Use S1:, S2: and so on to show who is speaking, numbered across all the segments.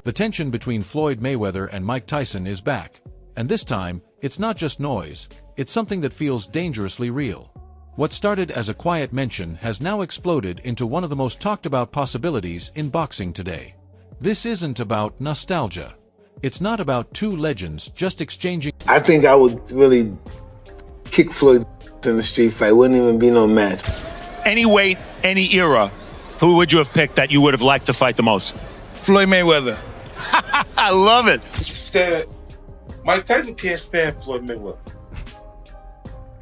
S1: The tension between Floyd Mayweather and Mike Tyson is back, and this time, it's not just noise, it's something that feels dangerously real. What started as a quiet mention has now exploded into one of the most talked about possibilities in boxing today. This isn't about nostalgia. It's not about two legends just exchanging.
S2: I think I would really kick Floyd in the street fight. Wouldn't even be no match.
S3: Any weight, any era, who would you have picked that you would have liked to fight the most?
S4: Floyd Mayweather.
S3: I love it.
S5: Mike Tyson can't stand Floyd Mayweather.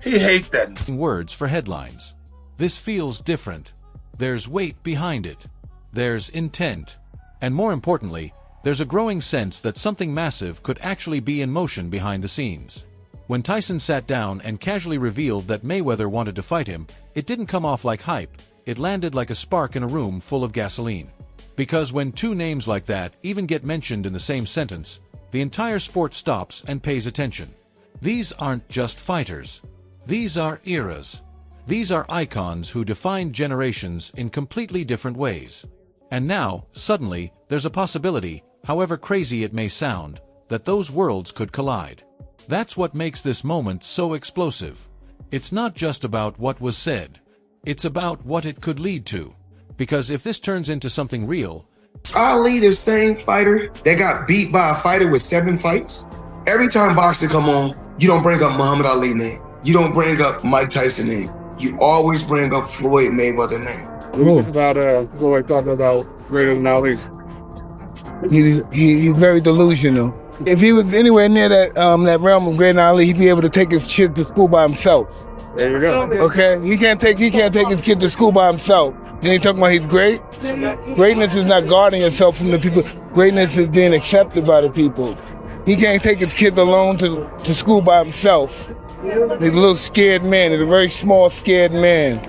S5: He hates that.
S1: Words for headlines. This feels different. There's weight behind it. There's intent. And more importantly, there's a growing sense that something massive could actually be in motion behind the scenes. When Tyson sat down and casually revealed that Mayweather wanted to fight him, it didn't come off like hype, it landed like a spark in a room full of gasoline. Because when two names like that even get mentioned in the same sentence, the entire sport stops and pays attention. These aren't just fighters. These are eras. These are icons who defined generations in completely different ways. And now, suddenly, there's a possibility, however crazy it may sound, that those worlds could collide. That's what makes this moment so explosive. It's not just about what was said. It's about what it could lead to. Because if this turns into something real,
S6: Ali, the same fighter that got beat by a fighter with 7 fights. Every time boxing come on, you don't bring up Muhammad Ali name. You don't bring up Mike Tyson name. You always bring up Floyd Mayweather name.
S7: About Floyd talking about greater than Ali.
S4: He's very delusional. If he was anywhere near that realm of greater than Ali, he'd be able to take his kid to school by himself.
S7: There you go.
S4: Okay, he can't take his kid to school by himself. Then he talking about he's great. Greatness is not guarding yourself from the people. Greatness is being accepted by the people. He can't take his kids alone to school by himself. He's a little scared man. He's a very small, scared man.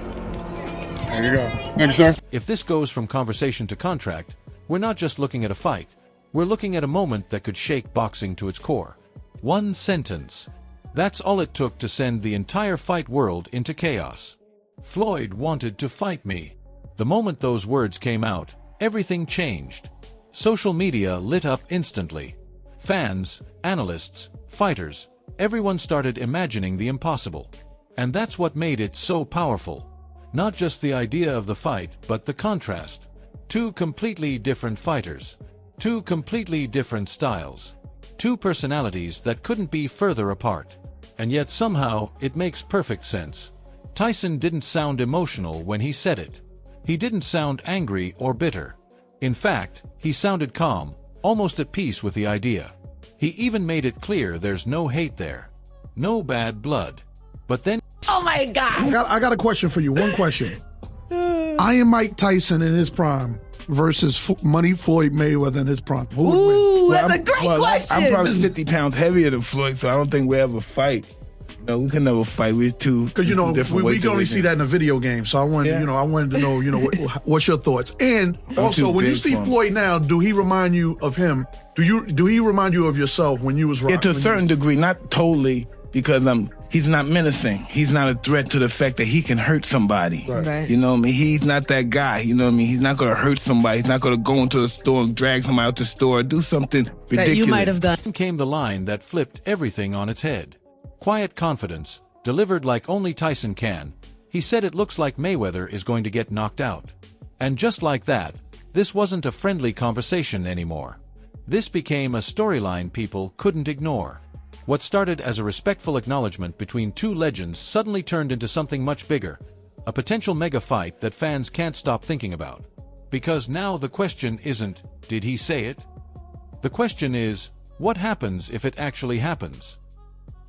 S7: There you go. Thank you, sir.
S1: if this goes from conversation to contract, we're not just looking at a fight. We're looking at a moment that could shake boxing to its core. One sentence. That's all it took to send the entire fight world into chaos. Floyd wanted to fight me. The moment those words came out, everything changed. Social media lit up instantly. Fans, analysts, fighters, everyone started imagining the impossible. And that's what made it so powerful. Not just the idea of the fight, but the contrast. Two completely different fighters. Two completely different styles. Two personalities that couldn't be further apart. And yet somehow, it makes perfect sense. Tyson didn't sound emotional when he said it. He didn't sound angry or bitter. In fact, he sounded calm, almost at peace with the idea. He even made it clear there's no hate there. No bad blood. But then...
S8: Oh my God!
S9: I got a question for you. One question. I am Mike Tyson in his prime versus Money Floyd Mayweather in his prime. Who would win?
S8: Ooh, that's a great question.
S4: I'm probably 50 pounds heavier than Floyd, so I don't think we ever fight. No, we can never fight. We're two
S9: Because we can only see that in a video game. So I wanted, I wanted to know, what's your thoughts? And also, when you see Floyd now, do he remind you of him? Do he remind you of yourself when you was rocking?
S4: Yeah, to a certain degree, not totally, because he's not menacing. He's not a threat to the fact that he can hurt somebody.
S8: Right.
S4: You know what I mean? He's not that guy. You know what I mean? He's not going to hurt somebody. He's not going to go into the store and drag somebody out the store or do something ridiculous.
S8: That you might have done.
S1: Then came the line that flipped everything on its head. Quiet confidence, delivered like only Tyson can. He said it looks like Mayweather is going to get knocked out. And just like that, this wasn't a friendly conversation anymore. This became a storyline people couldn't ignore. What started as a respectful acknowledgement between two legends suddenly turned into something much bigger, a potential mega fight that fans can't stop thinking about. Because now the question isn't, did he say it? The question is, what happens if it actually happens?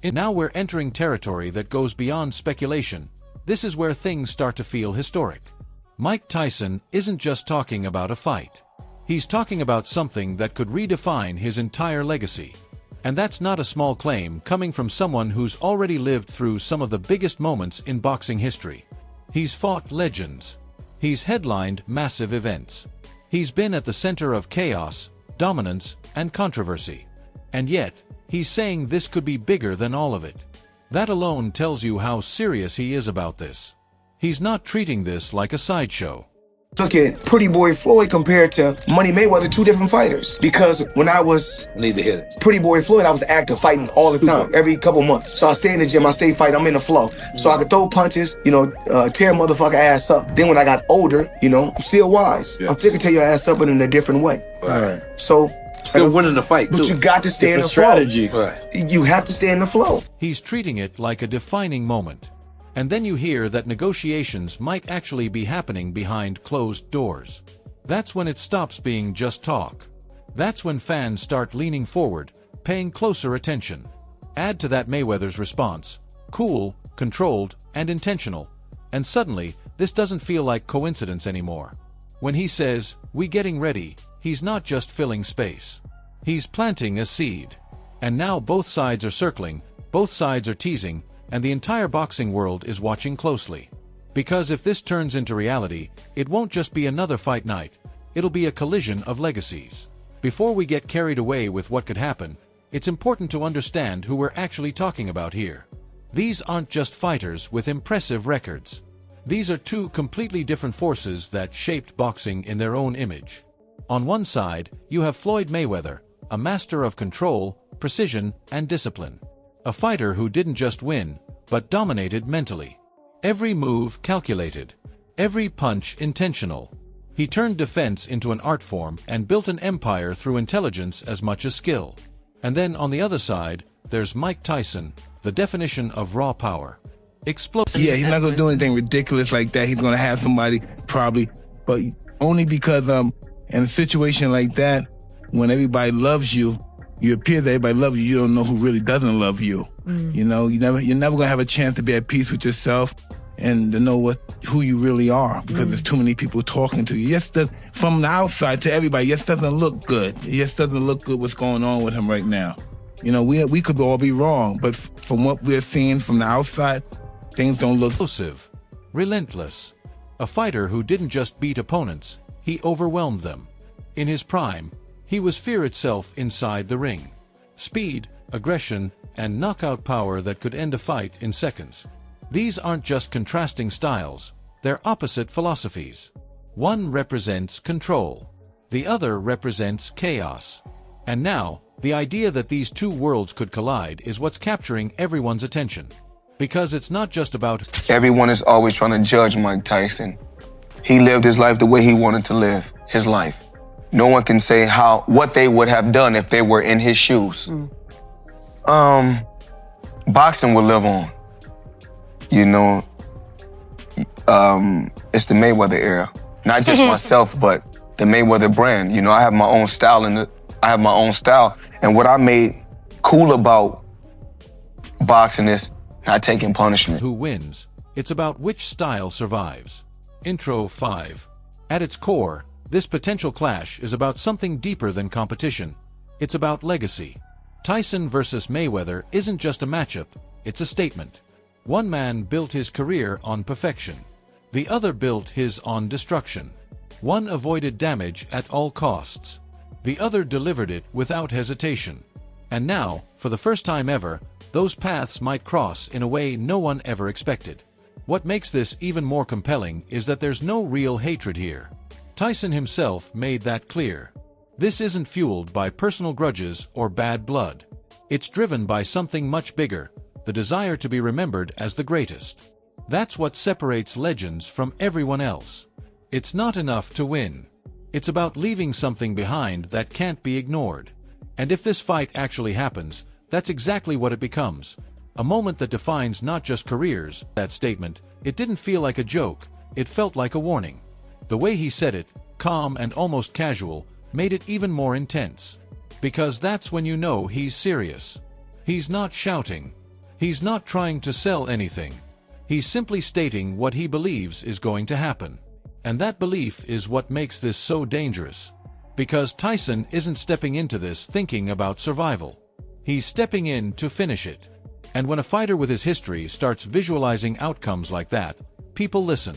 S1: And now we're entering territory that goes beyond speculation. This is where things start to feel historic. Mike Tyson isn't just talking about a fight. He's talking about something that could redefine his entire legacy. And that's not a small claim coming from someone who's already lived through some of the biggest moments in boxing history. He's fought legends. He's headlined massive events. He's been at the center of chaos, dominance, and controversy. And yet, he's saying this could be bigger than all of it. That alone tells you how serious he is about this. He's not treating this like a sideshow.
S6: look at Pretty Boy Floyd compared to Money Mayweather, two different fighters. Because when I was Pretty Boy Floyd, I was active, fighting all the time, every couple months. So I stay in the gym, I stay fighting, I'm in the flow. So I could throw punches, tear a motherfucker ass up. Then when I got older, I'm still wise. I'm still gonna tear your ass up, but in a different way.
S2: Right.
S6: So
S2: still winning the fight,
S6: but
S2: too.
S6: you got to stay in the
S2: strategy.
S6: flow. Right. You have to stay in the flow.
S1: He's treating it like a defining moment. And then you hear that negotiations might actually be happening behind closed doors. That's when it stops being just talk. That's when fans start leaning forward, paying closer attention. Add to that Mayweather's response: cool, controlled, and intentional. And suddenly, this doesn't feel like coincidence anymore. When he says, "We getting ready," he's not just filling space. He's planting a seed. And now both sides are circling, both sides are teasing, and the entire boxing world is watching closely. Because if this turns into reality, it won't just be another fight night, it'll be a collision of legacies. Before we get carried away with what could happen, it's important to understand who we're actually talking about here. These aren't just fighters with impressive records. These are two completely different forces that shaped boxing in their own image. On one side, you have Floyd Mayweather, a master of control, precision, and discipline. A fighter who didn't just win, but dominated mentally. Every move calculated. Every punch intentional. He turned defense into an art form and built an empire through intelligence as much as skill. And then on the other side, there's Mike Tyson, the definition of raw power.
S4: Yeah, he's not going to do anything ridiculous like that. He's going to have somebody probably, but only because in a situation like that, when everybody loves you, you appear that everybody loves you, you don't know who really doesn't love you. You're never going to have a chance to be at peace with yourself and to know who you really are, because there's too many people talking to you. Yes, from the outside to everybody, yes, doesn't look good. It just doesn't look good what's going on with him right now. We could all be wrong, but from what we're seeing from the outside, things don't look
S1: explosive, relentless. A fighter who didn't just beat opponents, he overwhelmed them. In his prime, he was fear itself inside the ring. Speed, aggression, and knockout power that could end a fight in seconds. These aren't just contrasting styles, they're opposite philosophies. One represents control. The other represents chaos. And now, the idea that these two worlds could collide is what's capturing everyone's attention. Because it's not just about...
S6: Everyone is always trying to judge Mike Tyson. He lived his life the way he wanted to live his life. No one can say what they would have done if they were in his shoes. Boxing will live on. It's the Mayweather era. Not just myself, but the Mayweather brand. I have my own style, and what I made cool about boxing is not taking punishment.
S1: Who wins? It's about which style survives. Intro 5. At its core, this potential clash is about something deeper than competition. It's about legacy. Tyson versus Mayweather isn't just a matchup, it's a statement. One man built his career on perfection. The other built his on destruction. One avoided damage at all costs. The other delivered it without hesitation. And now, for the first time ever, those paths might cross in a way no one ever expected. What makes this even more compelling is that there's no real hatred here. Tyson himself made that clear. This isn't fueled by personal grudges or bad blood. It's driven by something much bigger, the desire to be remembered as the greatest. That's what separates legends from everyone else. It's not enough to win. It's about leaving something behind that can't be ignored. And if this fight actually happens, that's exactly what it becomes. A moment that defines not just careers. That statement, it didn't feel like a joke, it felt like a warning. The way he said it, calm and almost casual, made it even more intense. Because that's when you know he's serious. He's not shouting. He's not trying to sell anything. He's simply stating what he believes is going to happen. And that belief is what makes this so dangerous. Because Tyson isn't stepping into this thinking about survival. He's stepping in to finish it. And when a fighter with his history starts visualizing outcomes like that, people listen.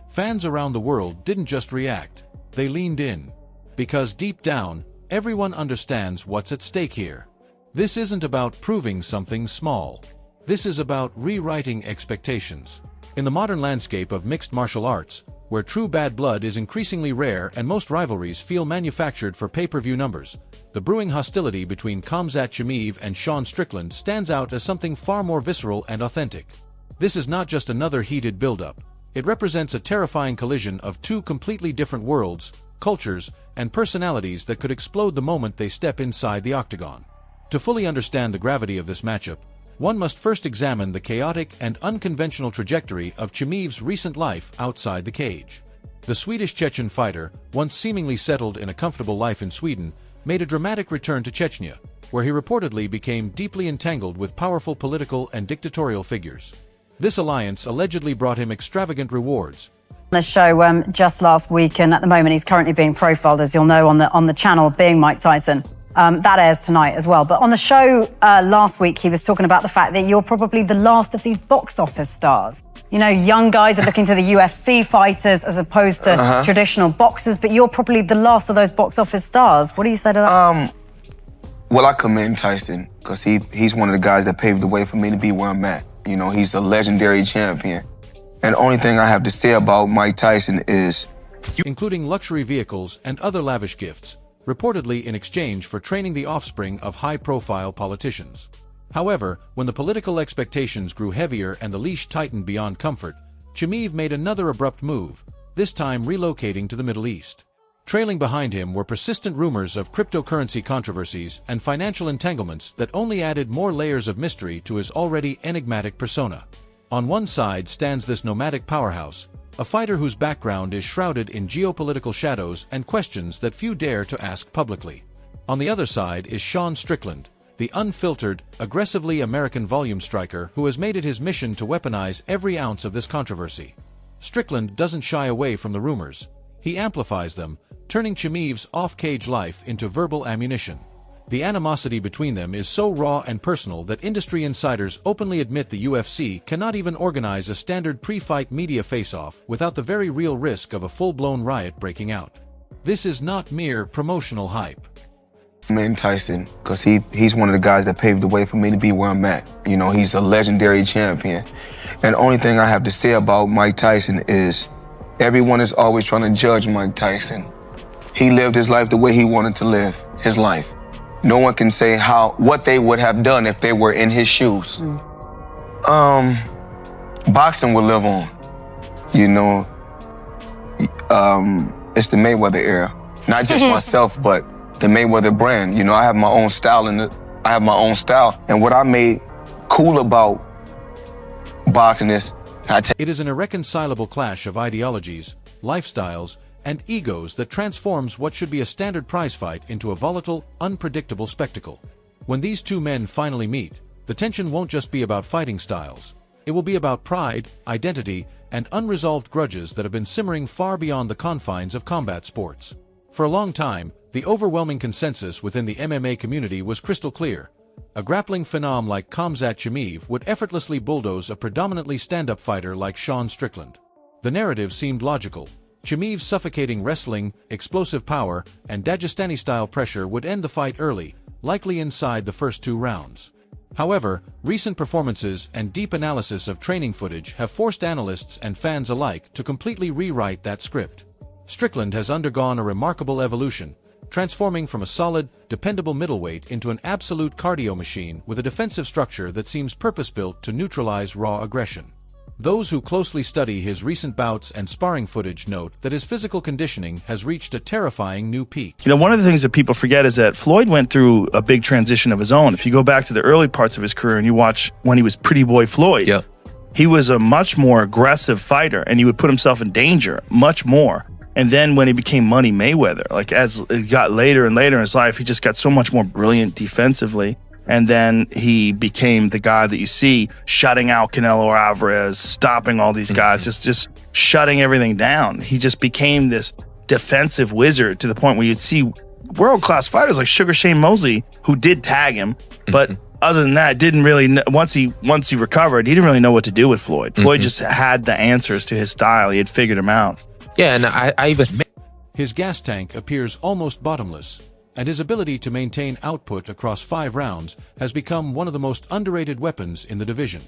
S1: Fans around the world didn't just react, they leaned in. Because deep down, everyone understands what's at stake here. This isn't about proving something small. This is about rewriting expectations. In the modern landscape of mixed martial arts, where true bad blood is increasingly rare and most rivalries feel manufactured for pay-per-view numbers, the brewing hostility between Khamzat Chimaev and Sean Strickland stands out as something far more visceral and authentic. This is not just another heated build-up. It represents a terrifying collision of two completely different worlds, cultures, and personalities that could explode the moment they step inside the octagon. To fully understand the gravity of this matchup, one must first examine the chaotic and unconventional trajectory of Chimaev's recent life outside the cage. The Swedish Chechen fighter, once seemingly settled in a comfortable life in Sweden, made a dramatic return to Chechnya, where he reportedly became deeply entangled with powerful political and dictatorial figures. This alliance allegedly brought him extravagant rewards.
S10: On the show just last week, and at the moment he's currently being profiled, as you'll know, on the channel, being Mike Tyson. That airs tonight as well. But on the show last week, he was talking about the fact that you're probably the last of these box office stars. You know, young guys are looking to the UFC fighters as opposed to traditional boxers, but you're probably the last of those box office stars. What do you say to that?
S6: Well, I commend Tyson because he's one of the guys that paved the way for me to be where I'm at. You know, he's a legendary champion. And the only thing I have to say about Mike Tyson is...
S1: including luxury vehicles and other lavish gifts, reportedly in exchange for training the offspring of high-profile politicians. However, when the political expectations grew heavier and the leash tightened beyond comfort, Chimaev made another abrupt move, this time relocating to the Middle East. Trailing behind him were persistent rumors of cryptocurrency controversies and financial entanglements that only added more layers of mystery to his already enigmatic persona. On one side stands this nomadic powerhouse, a fighter whose background is shrouded in geopolitical shadows and questions that few dare to ask publicly. On the other side is Sean Strickland, the unfiltered, aggressively American volume striker who has made it his mission to weaponize every ounce of this controversy. Strickland doesn't shy away from the rumors. He amplifies them, turning Chimaev's off-cage life into verbal ammunition. The animosity between them is so raw and personal that industry insiders openly admit the UFC cannot even organize a standard pre-fight media face-off without the very real risk of a full-blown riot breaking out. This is not mere promotional hype.
S6: I commend Tyson because he's one of the guys that paved the way for me to be where I'm at. You know, he's a legendary champion. And the only thing I have to say about Mike Tyson is everyone is always trying to judge Mike Tyson. He lived his life the way he wanted to live his life. No one can say what they would have done if they were in his shoes. Boxing will live on. You know, it's the Mayweather era. Not just myself, but the Mayweather brand. You know, I have my own style and what I made cool about boxing is
S1: it is an irreconcilable clash of ideologies, lifestyles, and egos that transforms what should be a standard prize fight into a volatile, unpredictable spectacle. When these two men finally meet, the tension won't just be about fighting styles. It will be about pride, identity, and unresolved grudges that have been simmering far beyond the confines of combat sports. For a long time, the overwhelming consensus within the MMA community was crystal clear. A grappling phenom like Khamzat Chimaev would effortlessly bulldoze a predominantly stand-up fighter like Sean Strickland. The narrative seemed logical. Chimaev's suffocating wrestling, explosive power, and Dagestani-style pressure would end the fight early, likely inside the first 2 rounds. However, recent performances and deep analysis of training footage have forced analysts and fans alike to completely rewrite that script. Strickland has undergone a remarkable evolution, transforming from a solid, dependable middleweight into an absolute cardio machine with a defensive structure that seems purpose-built to neutralize raw aggression. Those who closely study his recent bouts and sparring footage note that his physical conditioning has reached a terrifying new peak.
S11: You know, one of the things that people forget is that Floyd went through a big transition of his own. If you go back to the early parts of his career and you watch when he was Pretty Boy Floyd, he was a much more aggressive fighter and he would put himself in danger much more. And then when he became Money Mayweather, like as it got later and later in his life, he just got so much more brilliant defensively. And then he became the guy that you see shutting out Canelo Alvarez, stopping all these guys, just shutting everything down. He just became this defensive wizard to the point where you'd see world-class fighters like Sugar Shane Mosley, who did tag him, but other than that, didn't really. Once he recovered, he didn't really know what to do with Floyd. Floyd just had the answers to his style. He had figured him out.
S12: Yeah, and I even...
S1: His gas tank appears almost bottomless, and his ability to maintain output across 5 rounds has become one of the most underrated weapons in the division.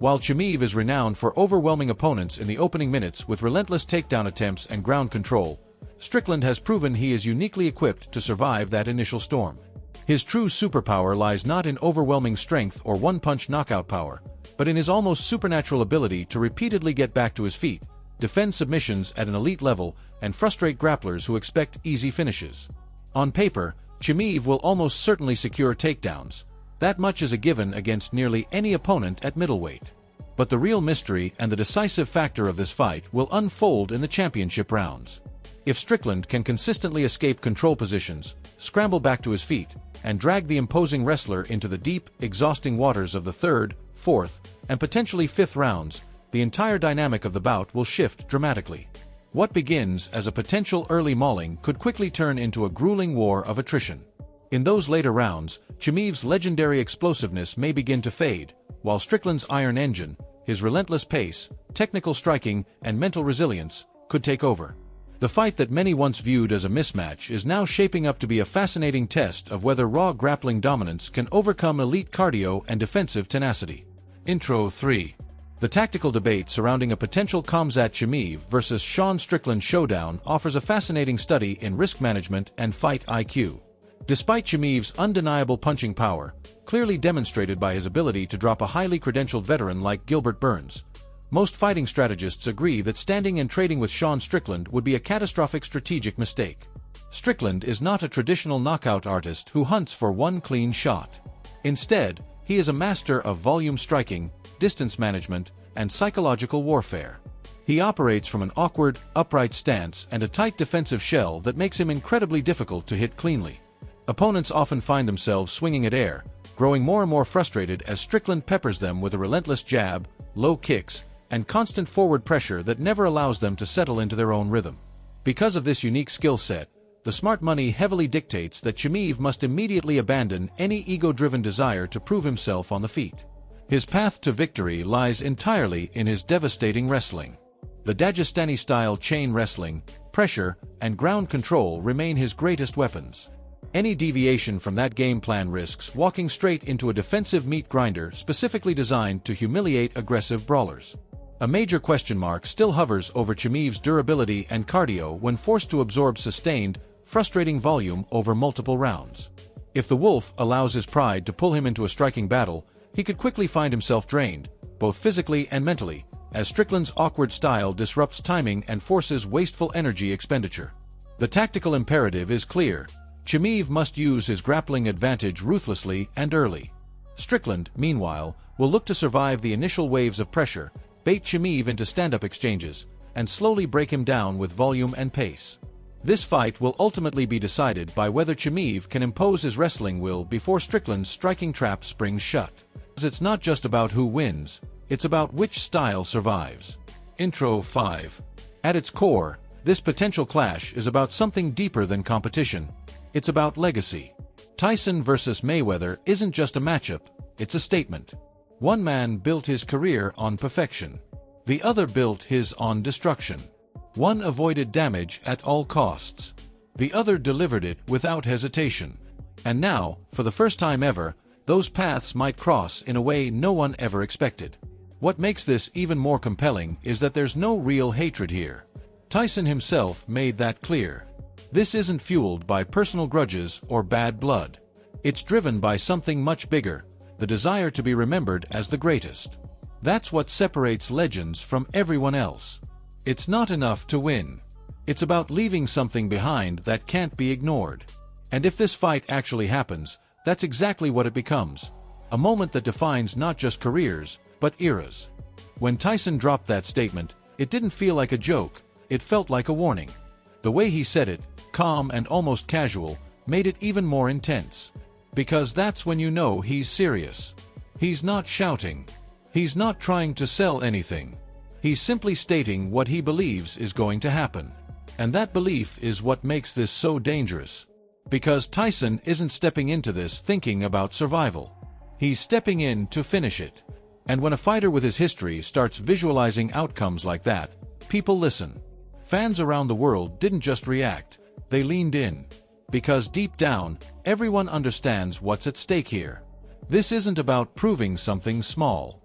S1: While Chimaev is renowned for overwhelming opponents in the opening minutes with relentless takedown attempts and ground control, Strickland has proven he is uniquely equipped to survive that initial storm. His true superpower lies not in overwhelming strength or one-punch knockout power, but in his almost supernatural ability to repeatedly get back to his feet, defend submissions at an elite level, and frustrate grapplers who expect easy finishes. On paper, Chimaev will almost certainly secure takedowns. That much is a given against nearly any opponent at middleweight. But the real mystery and the decisive factor of this fight will unfold in the championship rounds. If Strickland can consistently escape control positions, scramble back to his feet, and drag the imposing wrestler into the deep, exhausting waters of the third, fourth, and potentially fifth rounds, the entire dynamic of the bout will shift dramatically. What begins as a potential early mauling could quickly turn into a grueling war of attrition. In those later rounds, Chimaev's legendary explosiveness may begin to fade, while Strickland's iron engine, his relentless pace, technical striking, and mental resilience, could take over. The fight that many once viewed as a mismatch is now shaping up to be a fascinating test of whether raw grappling dominance can overcome elite cardio and defensive tenacity. Intro 3. The tactical debate surrounding a potential Khamzat Chimaev versus Sean Strickland showdown offers a fascinating study in risk management and fight IQ. Despite Chimaev's undeniable punching power, clearly demonstrated by his ability to drop a highly credentialed veteran like Gilbert Burns, most fighting strategists agree that standing and trading with Sean Strickland would be a catastrophic strategic mistake. Strickland is not a traditional knockout artist who hunts for one clean shot. Instead, he is a master of volume striking, distance management, and psychological warfare. He operates from an awkward, upright stance and a tight defensive shell that makes him incredibly difficult to hit cleanly. Opponents often find themselves swinging at air, growing more and more frustrated as Strickland peppers them with a relentless jab, low kicks, and constant forward pressure that never allows them to settle into their own rhythm. Because of this unique skill set, the smart money heavily dictates that Chimaev must immediately abandon any ego-driven desire to prove himself on the feet. His path to victory lies entirely in his devastating wrestling. The Dagestani-style chain wrestling, pressure, and ground control remain his greatest weapons. Any deviation from that game plan risks walking straight into a defensive meat grinder specifically designed to humiliate aggressive brawlers. A major question mark still hovers over Chimaev's durability and cardio when forced to absorb sustained, frustrating volume over multiple rounds. If the Wolf allows his pride to pull him into a striking battle, he could quickly find himself drained, both physically and mentally, as Strickland's awkward style disrupts timing and forces wasteful energy expenditure. The tactical imperative is clear. Chimaev must use his grappling advantage ruthlessly and early. Strickland, meanwhile, will look to survive the initial waves of pressure, bait Chimaev into stand-up exchanges, and slowly break him down with volume and pace. This fight will ultimately be decided by whether Chimaev can impose his wrestling will before Strickland's striking trap springs shut. It's not just about who wins, it's about which style survives. Intro 5. At its core, this potential clash is about something deeper than competition. It's about legacy. Tyson versus Mayweather isn't just a matchup, it's a statement. One man built his career on perfection. The other built his on destruction. One avoided damage at all costs. The other delivered it without hesitation. And now, for the first time ever, those paths might cross in a way no one ever expected. What makes this even more compelling is that there's no real hatred here. Tyson himself made that clear. This isn't fueled by personal grudges or bad blood. It's driven by something much bigger, the desire to be remembered as the greatest. That's what separates legends from everyone else. It's not enough to win. It's about leaving something behind that can't be ignored. And if this fight actually happens, that's exactly what it becomes. A moment that defines not just careers, but eras. When Tyson dropped that statement, it didn't feel like a joke, it felt like a warning. The way he said it, calm and almost casual, made it even more intense. Because that's when you know he's serious. He's not shouting. He's not trying to sell anything. He's simply stating what he believes is going to happen. And that belief is what makes this so dangerous. Because Tyson isn't stepping into this thinking about survival. He's stepping in to finish it. And when a fighter with his history starts visualizing outcomes like that, people listen. Fans around the world didn't just react, they leaned in. Because deep down, everyone understands what's at stake here. This isn't about proving something small.